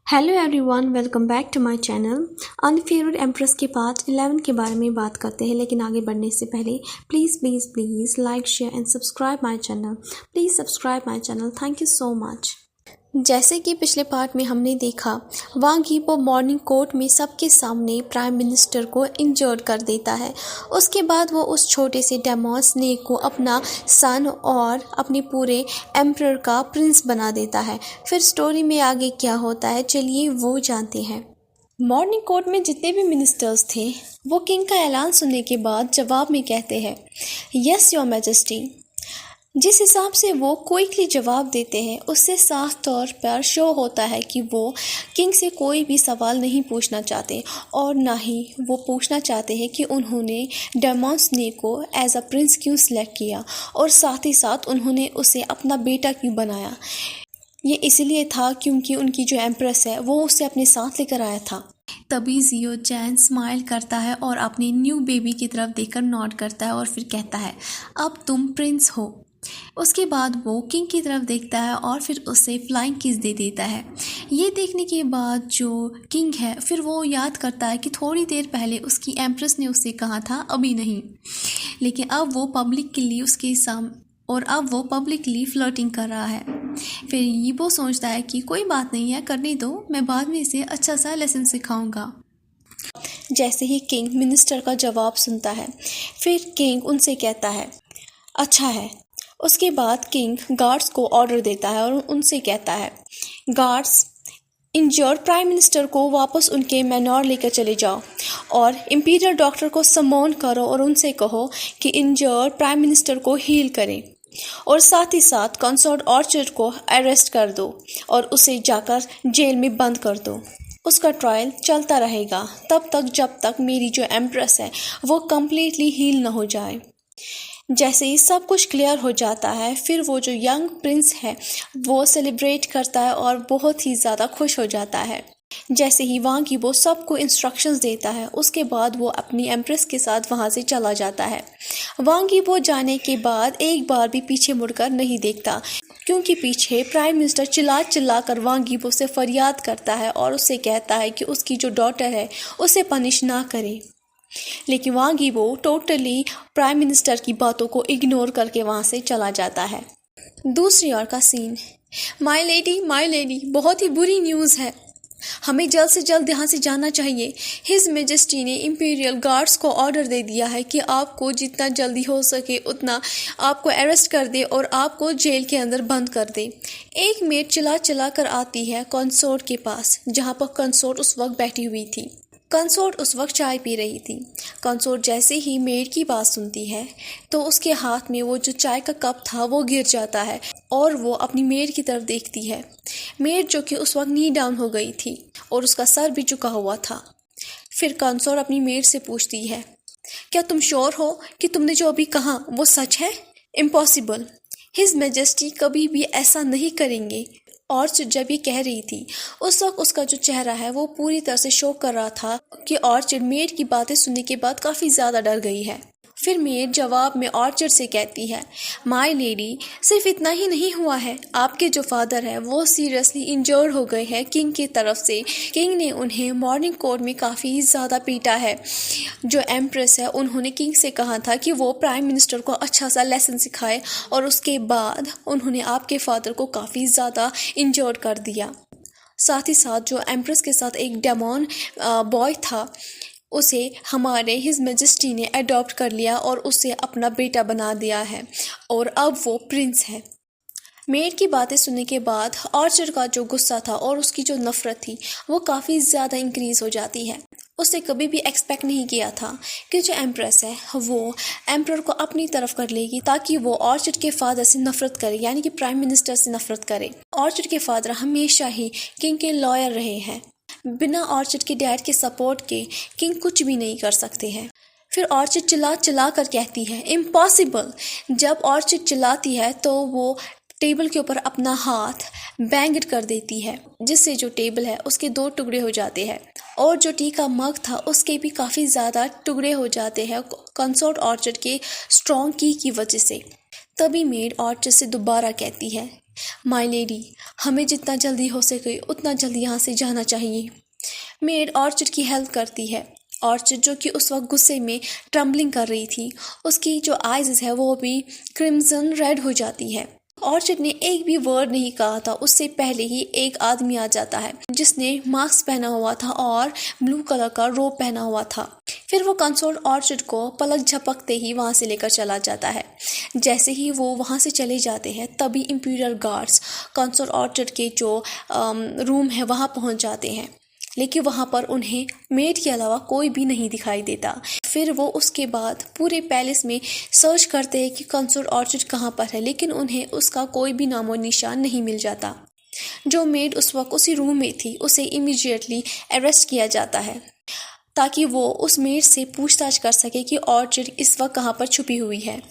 Hello everyone, welcome back to my channel. Unfavourite empress के part 11 के बारे में बात करते हैं, लेकिन आगे बढ़ने से पहले please like share and subscribe my channel. Please subscribe my channel. Thank you so much. जैसे कि पिछले पार्ट में हमने देखा, वांग यीबो मॉर्निंग कोर्ट में सबके सामने प्राइम मिनिस्टर को इंजर्ड कर देता है। उसके बाद वो उस छोटे से डेमन स्नेक को अपना सन और अपने पूरे एम्परर का प्रिंस बना देता है। फिर स्टोरी में आगे क्या होता है, चलिए वो जानते हैं। मॉर्निंग कोर्ट में जितने भी मिनिस्टर्स थे वो किंग का ऐलान सुनने के बाद जवाब में कहते हैं, यस योर मैजेस्टी। जिस हिसाब से वो क्विकली जवाब देते हैं, उससे साफ तौर पर शो होता है कि वो किंग से कोई भी सवाल नहीं पूछना चाहते और ना ही वो पूछना चाहते हैं कि उन्होंने डेमन स्नेक को एज अ प्रिंस क्यों सिलेक्ट किया और साथ ही साथ उन्होंने उसे अपना बेटा क्यों बनाया। ये इसलिए था क्योंकि उनकी जो एम्प्रेस है वो उसे अपने साथ लेकर आया था। तभी जियो चैन स्माइल करता है और अपने न्यू बेबी की तरफ देखकर नॉड करता है और फिर कहता है, अब तुम प्रिंस हो। उसके बाद वो किंग की तरफ देखता है और फिर उसे फ्लाइंग किस दे देता है। ये देखने के बाद जो किंग है फिर वो याद करता है कि थोड़ी देर पहले उसकी एम्प्रेस ने उससे कहा था अभी नहीं, लेकिन अब वो पब्लिकली उसके पब्लिकली फ्लर्टिंग कर रहा है। फिर यीबो सोचता है कि कोई बात नहीं है, करने दो, मैं बाद में इसे अच्छा सा लेसन सिखाऊंगा। जैसे ही किंग मिनिस्टर का जवाब सुनता है, फिर किंग उनसे कहता है, अच्छा है। उसके बाद किंग गार्ड्स को ऑर्डर देता है और उनसे कहता है, गार्ड्स, इंजर्ड प्राइम मिनिस्टर को वापस उनके मैनोर लेकर चले जाओ और इंपीरियल डॉक्टर को समॉन करो और उनसे कहो कि इंजर्ड प्राइम मिनिस्टर को हील करें और साथ ही साथ कंसर्ट ऑर्चर्ड को अरेस्ट कर दो और उसे जाकर जेल में बंद कर दो। उसका ट्रायल चलता रहेगा तब तक जब तक मेरी जो एम्प्रेस है वो कम्प्लीटली हील न हो जाए। जैसे ही सब कुछ क्लियर हो जाता है, फिर वो जो यंग प्रिंस है वो सेलिब्रेट करता है और बहुत ही ज़्यादा खुश हो जाता है। जैसे ही वांग यीबो सबको इंस्ट्रक्शंस देता है, उसके बाद वो अपनी एम्प्रेस के साथ वहाँ से चला जाता है। वांग यीबो जाने के बाद एक बार भी पीछे मुड़कर नहीं देखता, क्योंकि पीछे प्राइम मिनिस्टर चिल्ला कर वांग यीबो से फरियाद करता है और उससे कहता है कि उसकी जो डॉटर है उसे पनिश ना करे। लेकिन वांग यीबो टोटली प्राइम मिनिस्टर की बातों को इग्नोर करके वहाँ से चला जाता है। दूसरी ओर का सीन, माय लेडी, बहुत ही बुरी न्यूज़ है। हमें जल्द से जल्द यहाँ से जाना चाहिए। हिज मेजेस्टी ने इंपीरियल गार्ड्स को ऑर्डर दे दिया है कि आपको जितना जल्दी हो सके उतना आपको अरेस्ट कर दे और आपको जेल के अंदर बंद कर दे। एक मेड चिल्ला कर आती है कंसोर्ट के पास, जहाँ पर कंसोर्ट उस वक्त बैठी हुई थी। कंसोर्ट उस वक्त चाय पी रही थी। कंसोर्ट जैसे ही मेड की बात सुनती है तो उसके हाथ में वो जो चाय का कप था वो गिर जाता है और वो अपनी मेड की तरफ देखती है। मेड जो कि उस वक्त नी डाउन हो गई थी और उसका सर भी झुका हुआ था। फिर कंसोर्ट अपनी मेड से पूछती है, क्या तुम श्योर हो कि तुमने जो अभी कहा वो सच है? इम्पॉसिबल, हिज मैजेस्टी कभी भी ऐसा नहीं करेंगे। और जब ये कह रही थी, उस वक्त उसका जो चेहरा है वो पूरी तरह से शो कर रहा था कि ऑर्चिड मेड की बातें सुनने के बाद काफ़ी ज़्यादा डर गई है। फिर मेड जवाब में ऑर्चिड से कहती है, माय लेडी, सिर्फ इतना ही नहीं हुआ है, आपके जो फादर है वो सीरियसली इंजर्ड हो गए हैं किंग की तरफ से। किंग ने उन्हें मॉर्निंग कोर्ट में काफ़ी ज़्यादा पीटा है। जो एम्प्रेस है उन्होंने किंग से कहा था कि वो प्राइम मिनिस्टर को अच्छा सा लेसन सिखाए और उसके बाद उन्होंने आपके फादर को काफ़ी ज़्यादा इंजर्ड कर दिया। साथ ही साथ जो एम्प्रेस के साथ एक डेमन बॉय था उसे हमारे हिज मैजेस्टी ने अडॉप्ट कर लिया और उसे अपना बेटा बना दिया है और अब वो प्रिंस है। मेड की बातें सुनने के बाद ऑर्चर्ड का जो गुस्सा था और उसकी जो नफरत थी वो काफ़ी ज़्यादा इंक्रीज़ हो जाती है। उसने कभी भी एक्सपेक्ट नहीं किया था कि जो एम्प्रेस है वो एम्प्रर को अपनी तरफ कर लेगी ताकि वो ऑर्चर्ड के फादर से नफरत करे, यानी कि प्राइम मिनिस्टर से नफरत करे। ऑर्चर्ड के फादर हमेशा ही किंग के लॉयर रहे हैं। बिना ऑर्चिड के डैड के सपोर्ट के किंग कुछ भी नहीं कर सकते हैं। फिर ऑर्चिड चिल्ला कर कहती है, इम्पॉसिबल। जब ऑर्चिड चिल्लाती है तो वो टेबल के ऊपर अपना हाथ बैंग कर देती है, जिससे जो टेबल है उसके 2 टुकड़े हो जाते हैं और जो टी का मग था उसके भी काफ़ी ज़्यादा टुकड़े हो जाते हैं कंसोर्ट ऑर्चिड के स्ट्रॉन्ग की वजह से। तभी मेड ऑर्चिड से दोबारा कहती है माय लेडी, हमें जितना जल्दी हो सके उतना जल्दी यहाँ से जाना चाहिए। मेड ऑर्चिड की हेल्प करती है। ऑर्चिड जो कि उस वक्त गुस्से में ट्रम्बलिंग कर रही थी, उसकी जो आइज़ है वो भी क्रिम्सन रेड हो जाती है। ऑर्चिड ने एक भी वर्ड नहीं कहा था, उससे पहले ही एक आदमी आ जाता है जिसने मास्क पहना हुआ था और ब्लू कलर का रोब पहना हुआ था। फिर वो कंसोल ऑर्चिड को पलक झपकते ही वहाँ से लेकर चला जाता है। जैसे ही वो वहाँ से चले जाते हैं तभी इंपीरियल गार्ड्स कंसोल ऑर्चिड के जो रूम है वहाँ पहुँच जाते हैं, लेकिन वहाँ पर उन्हें मेड के अलावा कोई भी नहीं दिखाई देता। फिर वो उसके बाद पूरे पैलेस में सर्च करते हैं कि कंसोल ऑर्चिड कहाँ पर है, लेकिन उन्हें उसका कोई भी नामो निशान नहीं मिल जाता। जो मेड उस वक्त उसी रूम में थी उसे इमीडिएटली अरेस्ट किया जाता है ताकि वो उस मेड से पूछताछ कर सके कि ऑर्चिड इस वक्त कहाँ पर छुपी हुई है।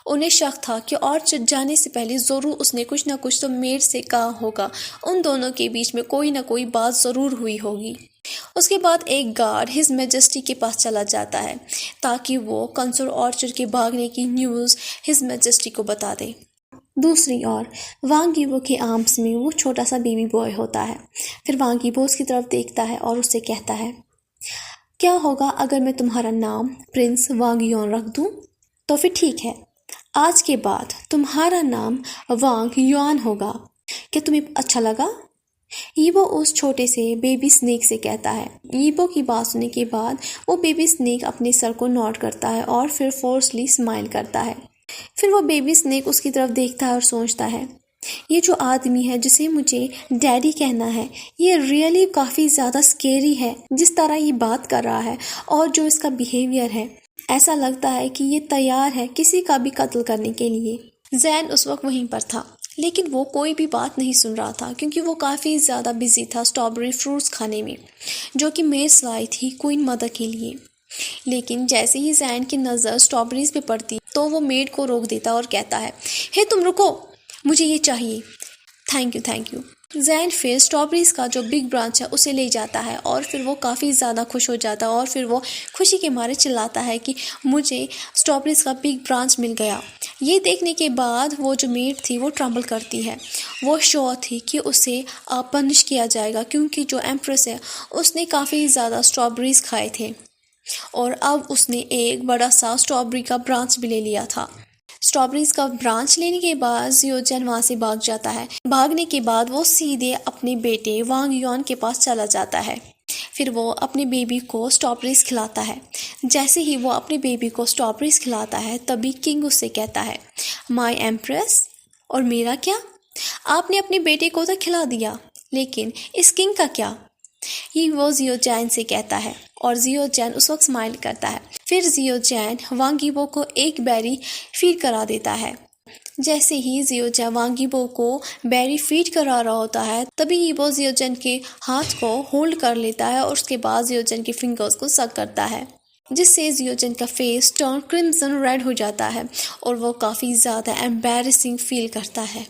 उन्हें शक था कि ऑर्चिड जाने से पहले ज़रूर उसने कुछ ना कुछ तो मेड से कहा होगा, उन दोनों के बीच में कोई ना कोई बात ज़रूर हुई होगी। उसके बाद एक गार्ड हिज मैजेस्टी के पास चला जाता है ताकि वो कंसोल ऑर्चिड के भागने की न्यूज़ हिज मैजेस्टी को बता दे। दूसरी ओर वांग यीबो के आर्म्स में वो छोटा सा बेबी बॉय होता है। फिर वांग यीबो उसकी तरफ देखता है और उससे कहता है, क्या होगा अगर मैं तुम्हारा नाम प्रिंस वांग युआन रख दूँ? तो फिर ठीक है, आज के बाद तुम्हारा नाम वांग युआन होगा। क्या तुम्हें अच्छा लगा? यीबो उस छोटे से बेबी स्नेक से कहता है। यीबो की बात सुनने के बाद वो बेबी स्नेक अपने सर को नॉड करता है और फिर फोर्सली स्माइल करता है। फिर वो बेबी स्नेक उसकी तरफ देखता है और सोचता है, ये जो आदमी है जिसे मुझे डैडी कहना है, ये रियली काफ़ी ज़्यादा स्केरी है। जिस तरह ये बात कर रहा है और जो इसका बिहेवियर है, ऐसा लगता है कि ये तैयार है किसी का भी कत्ल करने के लिए। जैन उस वक्त वहीं पर था, लेकिन वो कोई भी बात नहीं सुन रहा था क्योंकि वो काफ़ी ज़्यादा बिजी था स्ट्रॉबेरी फ्रूट्स खाने में, जो कि मेड्स लाई थी क्वीन मदर के लिए। लेकिन जैसे ही जैन की नज़र स्ट्रॉबेरीज पे पड़ती तो वो मेड को रोक देता और कहता है, हे तुम रुको, मुझे ये चाहिए। Thank you. जैन फिर स्ट्रॉबेरीज का जो बिग ब्रांच है उसे ले जाता है और फिर वो काफ़ी ज़्यादा खुश हो जाता है और फिर वो खुशी के मारे चिल्लाता है कि मुझे स्ट्रॉबेरीज का बिग ब्रांच मिल गया। ये देखने के बाद वो जो मेड थी वो ट्रम्बल करती है। वो श्योर थी कि उसे पनिश किया जाएगा क्योंकि जो एम्प्रेस है उसने काफ़ी ज़्यादा स्ट्रॉबेरीज खाए थे और अब उसने एक बड़ा सा स्ट्रॉबेरी का ब्रांच भी ले लिया था। स्ट्रॉबेरीज का ब्रांच लेने के बाद जियोचैन वहाँ से भाग जाता है। भागने के बाद वो सीधे अपने बेटे वांग युआन के पास चला जाता है। फिर वो अपने बेबी को स्ट्रॉबेरीज खिलाता है। जैसे ही वो अपने बेबी को स्ट्रॉबेरीज खिलाता है तभी किंग उससे कहता है, माय एम्प्रेस, और मेरा क्या? आपने अपने बेटे को तो खिला दिया, लेकिन इस किंग का क्या? ये वो जियोचैन से कहता है और जियोचैन उस वक्त स्माइल करता है। फिर जियोचैन वांग यीबो को एक बेरी फीड करा देता है। जैसे ही जियोचैन वांग यीबो को बेरी फीड करा रहा होता है तभी यीबो जियोचैन के हाथ को होल्ड कर लेता है और उसके बाद जियोचैन के फिंगर्स को सक करता है, जिससे जियोचैन का फेस टर्न क्रिम्सन रेड हो जाता है और वो काफ़ी ज़्यादा एम्बैरेसिंग फील करता है।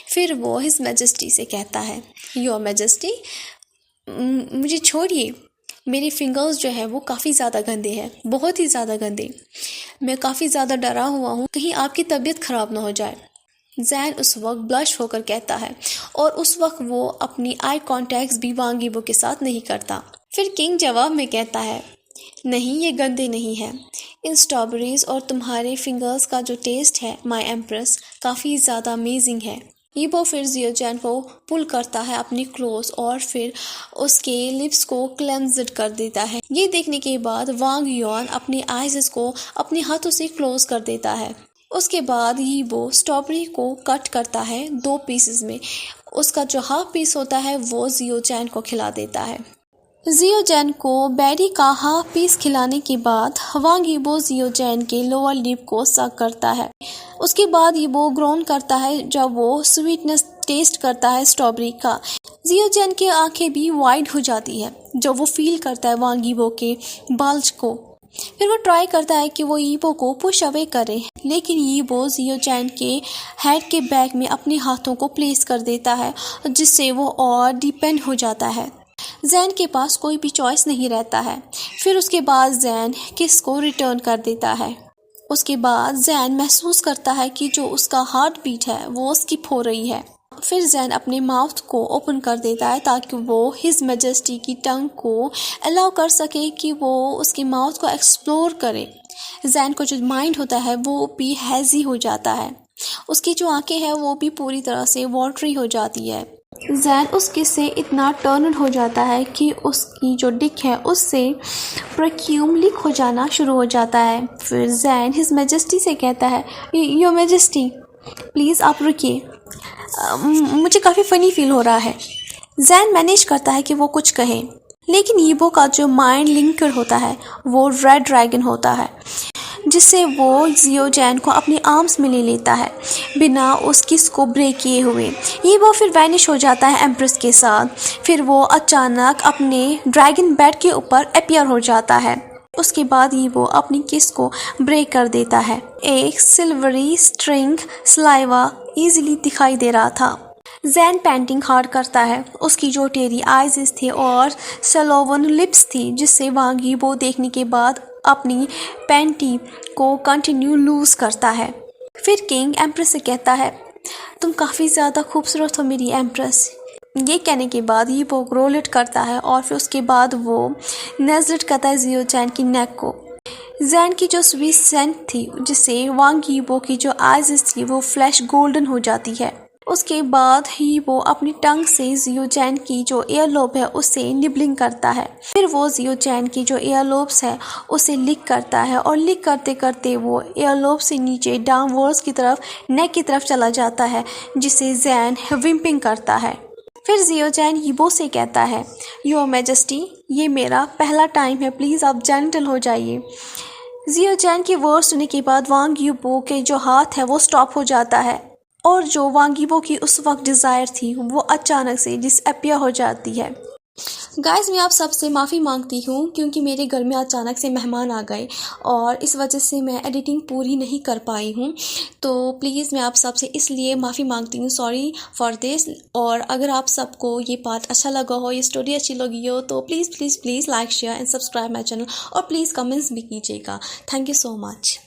फिर वो हिज मैजेस्टी से कहता है, योर मैजेस्टी, मुझे छोड़िए, मेरे फिंगर्स जो है वो काफ़ी ज़्यादा गंदे हैं, बहुत ही ज़्यादा गंदे। मैं काफ़ी ज़्यादा डरा हुआ हूँ, कहीं आपकी तबीयत ख़राब ना हो जाए। जैन उस वक्त ब्लश होकर कहता है और उस वक्त वो अपनी आई कॉन्टैक्ट्स भी वांग यीबो के साथ नहीं करता। फिर किंग जवाब में कहता है, नहीं, ये गंदे नहीं हैं। इन स्ट्रॉबेरीज और तुम्हारे फिंगर्स का जो टेस्ट है माय एम्प्रेस, काफ़ी ज़्यादा अमेजिंग है। यीबो फिर जियोचैन को पुल करता है अपनी क्लोज और फिर उसके लिप्स को क्लेंज्ड कर देता है। ये देखने के बाद वांग युआन अपनी आइज़ को अपने हाथों से क्लोज कर देता है। उसके बाद यीबो स्ट्रॉबेरी को कट करता है 2 पीसेस में। उसका जो हाफ पीस होता है वो जियोचैन को खिला देता है। जियोचैन को बेरी का हाफ पीस खिलाने के बाद वांग यीबो जियोचैन के लोअर लिप को सक करता है। उसके बाद यीबो ग्रोन करता है जब वो स्वीटनेस टेस्ट करता है स्ट्रॉबेरी का। जियोचैन की आंखें भी वाइड हो जाती है जब वो फील करता है वांग यीबो के बल्ज को। फिर वो ट्राई करता है कि वो यीबो को पुश अवे करे, लेकिन यीबो जियोचैन के हेड के बैक में अपने हाथों को प्लेस कर देता है जिससे वो और डिपेंड हो जाता है। जैन के पास कोई भी चॉइस नहीं रहता है। फिर उसके बाद जैन किस को रिटर्न कर देता है। उसके बाद जैन महसूस करता है कि जो उसका हार्ट बीट है वो स्किप हो रही है। फिर जैन अपने माउथ को ओपन कर देता है ताकि वो हिज मैजेस्टी की टंग को अलाउ कर सके कि वो उसके माउथ को एक्सप्लोर करे। जैन को जो माइंड होता है वो भी हैज़ी हो जाता है, उसकी जो आंखें हैं वो भी पूरी तरह से वाटरी हो जाती है। जैन उस किस से इतना टर्न हो जाता है कि उसकी जो डिक है उससे परफ्यूम लीक हो जाना शुरू हो जाता है। फिर जैन हिज मैजेस्टी से कहता है, योर मैजेस्टी प्लीज़ आप रुकिए, मुझे काफ़ी फ़नी फील हो रहा है। जैन मैनेज करता है कि वो कुछ कहे, लेकिन यीबो का जो माइंड लिंकर होता है वो रेड ड्रैगन होता है, जिससे वो जियो जैन को अपने आर्म्स में ले लेता है बिना उस किस को ब्रेक किए हुए। यीबो फिर वैनिश हो जाता है एम्प्रेस के साथ। फिर वो अचानक अपने ड्रैगन बेड के ऊपर अपीयर हो जाता है। उसके बाद ही वो अपनी किस को ब्रेक कर देता है। एक सिल्वरी स्ट्रिंग स्लाइवा इजीली दिखाई दे रहा था। जैन पेंटिंग हार्ड करता है। उसकी जो टेरी आइज़ थे और सलोवन लिप्स थी, जिससे वांग यीबो देखने के बाद अपनी पैंटी को कंटिन्यू लूज करता है। फिर किंग एम्प्रेस से कहता है, तुम काफ़ी ज़्यादा खूबसूरत हो मेरी एम्प्रेस। ये कहने के बाद यीबो ग्रोलिट करता है और फिर उसके बाद वो नेज़लिट करता है जियो जैन की नेक को। जैन की जो स्वीट सेंट थी, जिससे वांग यीबो की जो आइज़ थी वो फ्लैश गोल्डन हो जाती है। उसके बाद ही वो अपनी टंग से जियो जैन की जो ईयरलोब है उससे निबलिंग करता है। फिर वो जियो जैन की जो ईयरलोब्स है उसे लिक करता है और लिक करते करते वो ईयरलोब से नीचे डाउनवर्ड्स की तरफ नेक की तरफ चला जाता है, जिसे जैन विम्पिंग करता है। फिर जियो जैन यीबो से कहता है, योर मैजेस्टी ये मेरा पहला टाइम है, प्लीज़ आप जेंटल हो जाइए। जियो जैन की वर्ड सुनने के बाद वांग यीबो के जो हाथ है वो स्टॉप हो जाता है और जो वांग यीबो की उस वक्त डिज़ायर थी वो अचानक से डिसअपियर हो जाती है। गाइस, मैं आप सबसे माफ़ी मांगती हूँ क्योंकि मेरे घर में अचानक से मेहमान आ गए और इस वजह से मैं एडिटिंग पूरी नहीं कर पाई हूँ। तो प्लीज़ मैं आप सबसे इसलिए माफ़ी मांगती हूँ, सॉरी फॉर दिस। और अगर आप सबको ये पार्ट अच्छा लगा हो, ये स्टोरी अच्छी लगी हो, तो please please please like share and subscribe my channel और प्लीज़ कमेंट्स भी कीजिएगा। Thank you so much.